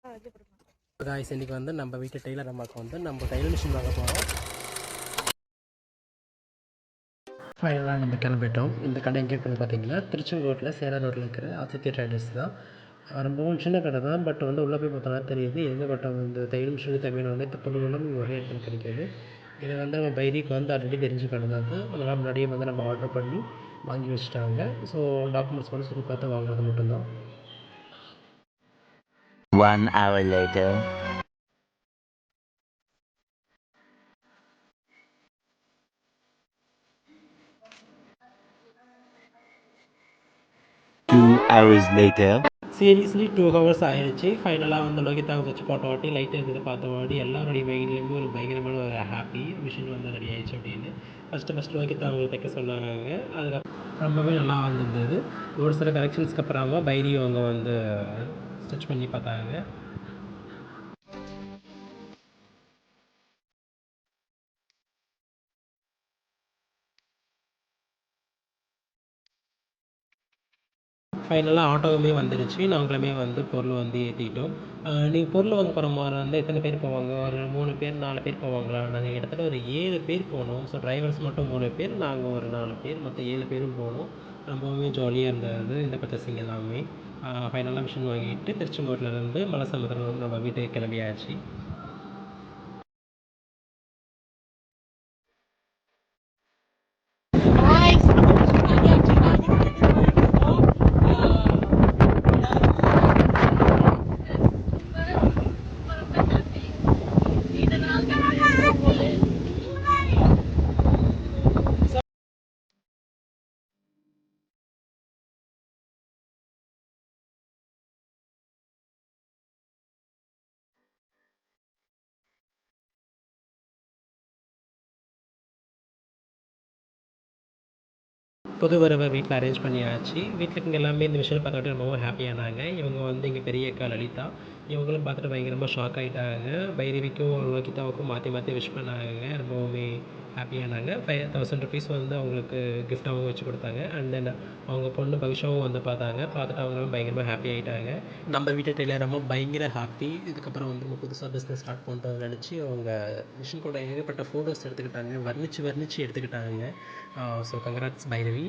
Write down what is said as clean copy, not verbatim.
Guys இன்றைக்கி வந்து நம்ம வீட்டு டெய்லர் அம்மாவுக்கு வந்து நம்ம தையல் மிஷின் வாங்க போகிறோம். ஃபைனலாக நம்ம கிளம்பிட்டோம். இந்த கடை எங்கே இருக்குன்னு பார்த்தீங்கன்னா திருச்செங்கோட்டில் சேலம் ரோட்டில் இருக்கிற ஆதித்யா ட்ரேடர்ஸ் தான். ரொம்பவும் சின்ன கடை தான். பட் வந்து உள்ளே போய் பார்த்தா தெரியுது எங்கே பட்ட இந்த தையல் மிஷின் தேவையான அனைத்து பொருள்களும் ஒரே இடத்துல கிடைக்கிது. இதை வந்து நம்ம பைரிக்கு வந்து ஆல்ரெடி தெரிஞ்ச கடை தான். அதனால் முன்னாடியே வந்து நம்ம ஆர்டர் பண்ணி வாங்கி வச்சுட்டாங்க. ஸோ டாக்குமெண்ட்ஸ் மட்டும் சொல்லி பார்த்து வாங்குறது மட்டும்தான். 1 hour later. Hours later. Seriously 2 hours ஆகிடுச்சு. ஃபைனலாக வந்து லோகிதாவை வச்சு போட்ட வாட்டி லைட் இருக்குது பார்த்த வாட்டி எல்லாருடைய மைண்ட்லேயுமே ஒரு பயங்கரமான ஒரு ஹாப்பி மிஷின் வந்து ரெடி ஆகிடுச்சு அப்படின்னு ஃபஸ்ட்டு லோகிதா அவங்க தைக்க சொன்னாங்க. அதில் ரொம்பவே நல்லா வந்துருந்தது. ஒரு சில கரெக்ஷன்ஸ்க்கு அப்புறமா பைரி அவங்க வந்து ஸ்டிச் பண்ணி பார்த்தாங்க. ஃபைனலாக ஆட்டோவுமே வந்துடுச்சு. நாங்களுமே வந்து பொருள் வந்து ஏற்றிக்கிட்டோம். நீங்கள் பொருள் வாங்க போகிற மாதிரி வந்து எத்தனை பேர் போவாங்க? ஒரு 3 பேர் 4 பேர் போவாங்களா? நாங்கள் கிட்டத்தட்ட ஒரு 7 பேர் போனோம். ஸோ டிரைவர்ஸ் மட்டும் 3 பேர், நாங்கள் ஒரு 4 பேர், மொத்தம் 7 பேரும் போனோம். ரொம்பவுமே ஜாலியாக இருந்தது இந்த பர்ச்சேசிங் எல்லாமே. ஃபைனலாக மிஷின் வாங்கிட்டு திருச்செங்கோட்டிலேருந்து மலைசமுத்திரம் நம்ம வீட்டுக்கு கிளம்பியாச்சு. புது வரவை வீட்டில் அரேஞ்ச் பண்ணியாச்சு. வீட்டில் இருக்கவங்க எல்லாமே இந்த விஷயம் பார்த்துட்டு ரொம்பவும் ஹாப்பியானாங்க. இவங்க வந்து எங்கள் பெரிய அக்கா லலிதா, இவங்களும் பார்த்துட்டு பயங்கரமாக ஷாக் ஆகிட்டாங்க. பைரவிக்கும் லோகிதாவுக்கும் மாற்றி மாற்றி விஷ் பண்ணாங்க. ரொம்பவுமே ஹாப்பியானாங்க. 5000 ருபீஸ் வந்து அவங்களுக்கு கிஃப்ட்டாகவும் வச்சு கொடுத்தாங்க. அண்ட் தென் அவங்க பொண்ணு பவிஷாவும் வந்து பார்த்துட்டு அவங்களும் பயங்கரமாக ஹாப்பி ஆகிட்டாங்க. நம்ம வீட்டு டெய்லர் ரொம்ப பயங்கர ஹாப்பி. இதுக்கப்புறம் வந்து நம்ம புதுசாக பிஸ்னஸ் ஸ்டார்ட் பண்ணுறோம்னு நினச்சி அவங்க மிஷின் கூட ஏகப்பட்ட ஃபோட்டோஸ் எடுத்துக்கிட்டாங்க. வர்ணித்து எடுத்துக்கிட்டாங்க. So congrats Bhairavi.